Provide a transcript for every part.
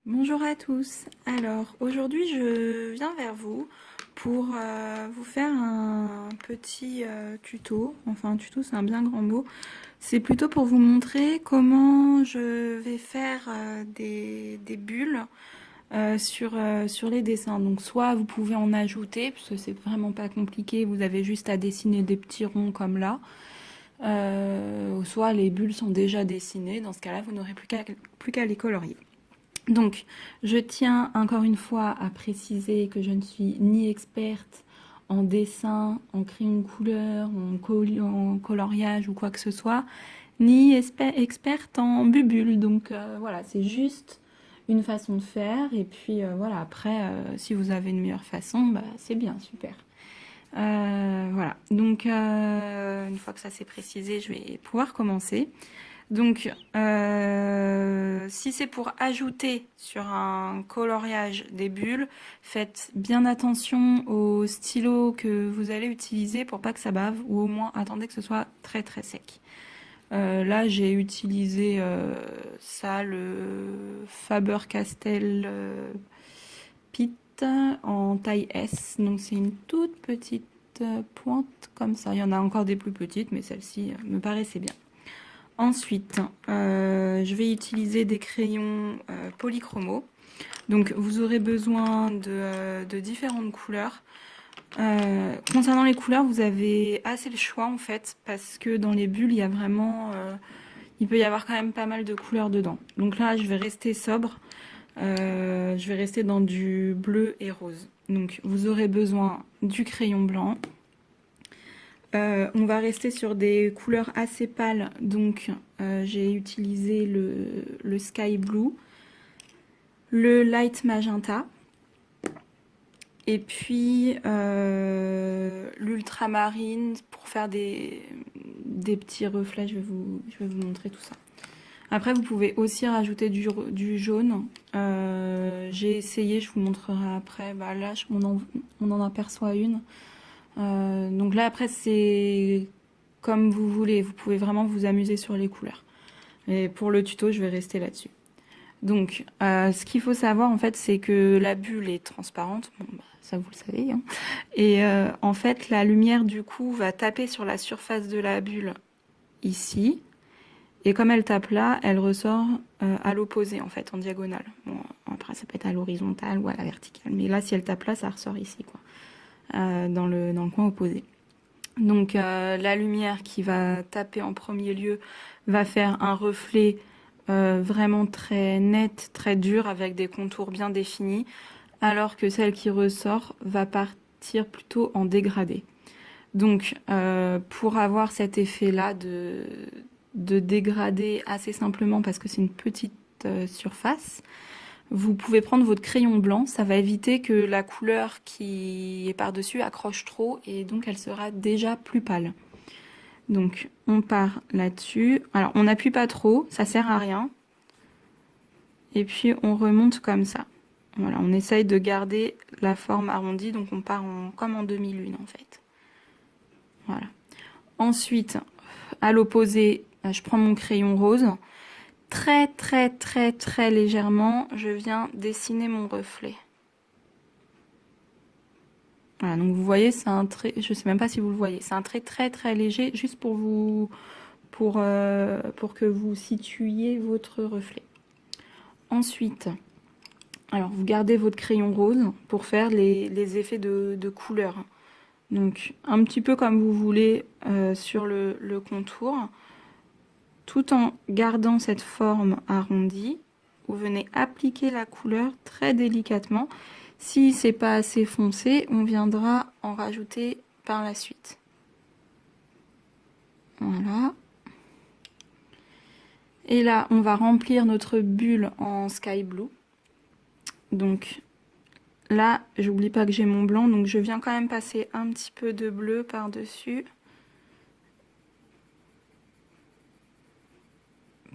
Bonjour à tous. Alors aujourd'hui je viens vers vous pour vous faire un petit tuto. Enfin un tuto c'est un bien grand mot. C'est plutôt pour vous montrer comment je vais faire des bulles sur les dessins. Donc soit vous pouvez en ajouter, parce que c'est vraiment pas compliqué, vous avez juste à dessiner des petits ronds comme là. Soit les bulles sont déjà dessinées, dans ce cas-là vous n'aurez plus qu'à les colorier. Donc, je tiens encore une fois à préciser que je ne suis ni experte en dessin, en crayon de couleur, en coloriage ou quoi que ce soit, ni experte en bubule. Donc voilà, c'est juste une façon de faire. Et puis voilà, après, si vous avez une meilleure façon, bah, c'est bien, super. Voilà, donc une fois que ça s'est précisé, je vais pouvoir commencer. Donc, si c'est pour ajouter sur un coloriage des bulles, faites bien attention au stylo que vous allez utiliser pour pas que ça bave, ou au moins attendez que ce soit très très sec. Là, j'ai utilisé ça, le Faber-Castell Pitt en taille S. Donc, c'est une toute petite pointe comme ça. Il y en a encore des plus petites, mais celle-ci me paraissait bien. Ensuite, je vais utiliser des crayons polychromos. Donc, vous aurez besoin de différentes couleurs. Concernant les couleurs, vous avez assez le choix en fait, parce que dans les bulles, il y a vraiment, il peut y avoir quand même pas mal de couleurs dedans. Donc là, je vais rester sobre. Je vais rester dans du bleu et rose. Donc, vous aurez besoin du crayon blanc. On va rester sur des couleurs assez pâles, donc j'ai utilisé le Sky Blue, le Light Magenta, et puis l'ultramarine pour faire des petits reflets. Je vais vous montrer tout ça. Après, vous pouvez aussi rajouter du jaune. J'ai essayé, je vous montrerai après. Bah, là, on en aperçoit une. Donc là, après, c'est comme vous voulez. Vous pouvez vraiment vous amuser sur les couleurs. Et pour le tuto, je vais rester là-dessus. Donc, ce qu'il faut savoir, en fait, c'est que la bulle est transparente. Bon, bah, ça, vous le savez, hein. Et en fait, la lumière, du coup, va taper sur la surface de la bulle ici. Et comme elle tape là, elle ressort à l'opposé, en fait, en diagonale. Bon, après, ça peut être à l'horizontale ou à la verticale. Mais là, si elle tape là, ça ressort ici, quoi. Dans le coin opposé. Donc la lumière qui va taper en premier lieu va faire un reflet vraiment très net, très dur, avec des contours bien définis, alors que celle qui ressort va partir plutôt en dégradé. Donc pour avoir cet effet-là de dégradé assez simplement parce que c'est une petite surface, vous pouvez prendre votre crayon blanc, ça va éviter que la couleur qui est par-dessus accroche trop et donc elle sera déjà plus pâle. Donc on part là-dessus. Alors on n'appuie pas trop, ça sert à rien. Et puis on remonte comme ça. Voilà, on essaye de garder la forme arrondie, donc on part comme en demi-lune en fait. Voilà. Ensuite, à l'opposé, je prends mon crayon rose. Très très très très légèrement, je viens dessiner mon reflet. Voilà, donc vous voyez, c'est un trait, je sais même pas si vous le voyez, c'est un trait très très léger, juste pour que vous situiez votre reflet. Ensuite, alors vous gardez votre crayon rose pour faire les effets de couleur. Donc un petit peu comme vous voulez sur le contour, tout en gardant cette forme arrondie, vous venez appliquer la couleur très délicatement. Si c'est pas assez foncé, on viendra en rajouter par la suite. Voilà. Et là, on va remplir notre bulle en sky blue. Donc là, j'oublie pas que j'ai mon blanc, donc je viens quand même passer un petit peu de bleu par-dessus.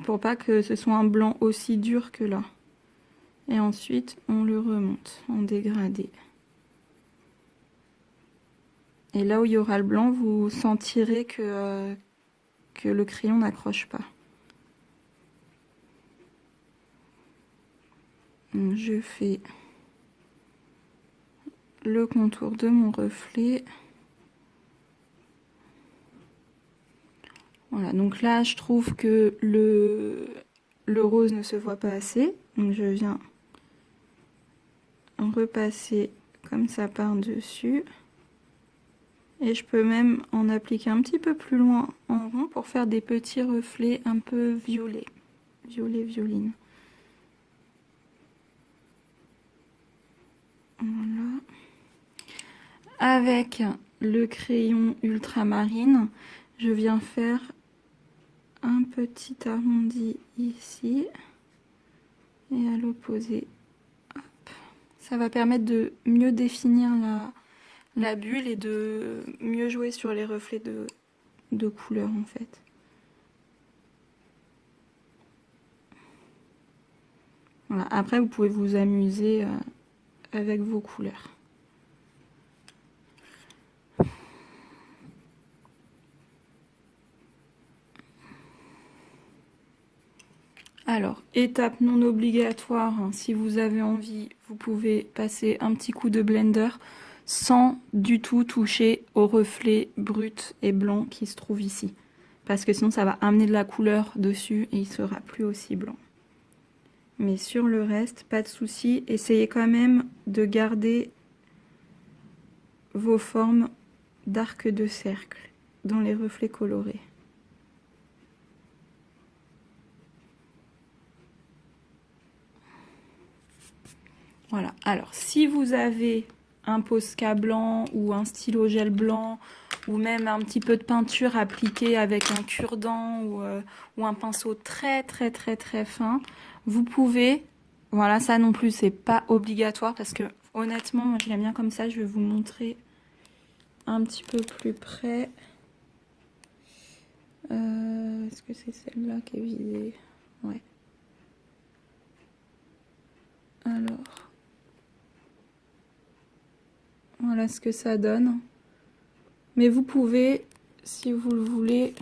Pour pas que ce soit un blanc aussi dur que là. Et ensuite, on le remonte en dégradé. Et là où il y aura le blanc, vous sentirez que le crayon n'accroche pas. Donc, je fais le contour de mon reflet. Voilà, donc là, je trouve que le rose ne se voit pas assez. Donc, je viens repasser comme ça par-dessus. Et je peux même en appliquer un petit peu plus loin en rond pour faire des petits reflets un peu violets. Violet, violine. Voilà. Avec le crayon ultramarine, je viens faire un petit arrondi ici et à l'opposé. Ça va permettre de mieux définir la bulle et de mieux jouer sur les reflets de couleurs en fait. Voilà. Après, vous pouvez vous amuser avec vos couleurs. Alors, étape non obligatoire, hein, si vous avez envie, vous pouvez passer un petit coup de blender sans du tout toucher au reflet brut et blanc qui se trouve ici. Parce que sinon ça va amener de la couleur dessus et il sera plus aussi blanc. Mais sur le reste, pas de souci. Essayez quand même de garder vos formes d'arc de cercle dans les reflets colorés. Voilà, alors si vous avez un Posca blanc ou un stylo gel blanc ou même un petit peu de peinture appliquée avec un cure-dent ou un pinceau très fin, vous pouvez, voilà, ça non plus c'est pas obligatoire parce que honnêtement moi je l'aime bien comme ça, je vais vous montrer un petit peu plus près. Est-ce que c'est celle-là qui est visée? Ouais. Alors... Voilà ce que ça donne. Mais vous pouvez, si vous le voulez,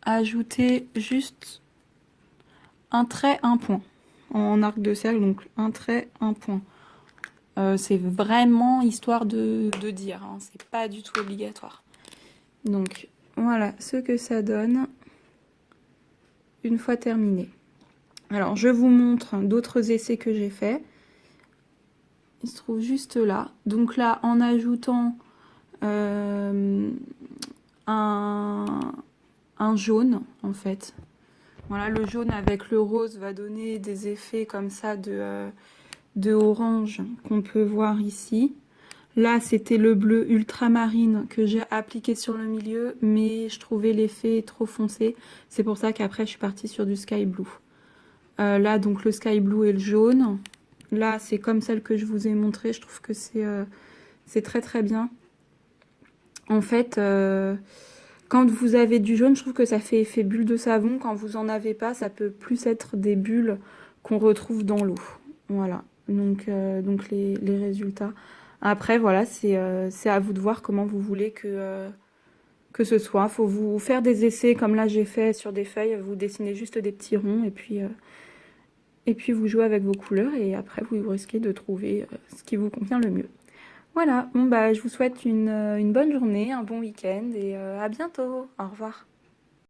ajouter juste un trait, un point. En arc de cercle, donc un trait, un point. C'est vraiment histoire de dire, hein, c'est pas du tout obligatoire. Donc voilà ce que ça donne une fois terminé. Alors je vous montre d'autres essais que j'ai faits. Il se trouve juste là. Donc là, en ajoutant un jaune, en fait. Voilà, le jaune avec le rose va donner des effets comme ça de orange qu'on peut voir ici. Là, c'était le bleu ultramarine que j'ai appliqué sur le milieu, mais je trouvais l'effet trop foncé. C'est pour ça qu'après, je suis partie sur du sky blue. Là, donc, le sky blue et le jaune. Là, c'est comme celle que je vous ai montrée. Je trouve que c'est très bien. En fait, quand vous avez du jaune, je trouve que ça fait effet bulle de savon. Quand vous en avez pas, ça peut plus être des bulles qu'on retrouve dans l'eau. Voilà, donc les résultats. Après, voilà, c'est à vous de voir comment vous voulez que ce soit. Faut vous faire des essais comme là j'ai fait sur des feuilles. Vous dessinez juste des petits ronds et puis vous jouez avec vos couleurs et après vous risquez de trouver ce qui vous convient le mieux. Voilà, bon bah je vous souhaite une bonne journée, un bon week-end et à bientôt. Au revoir.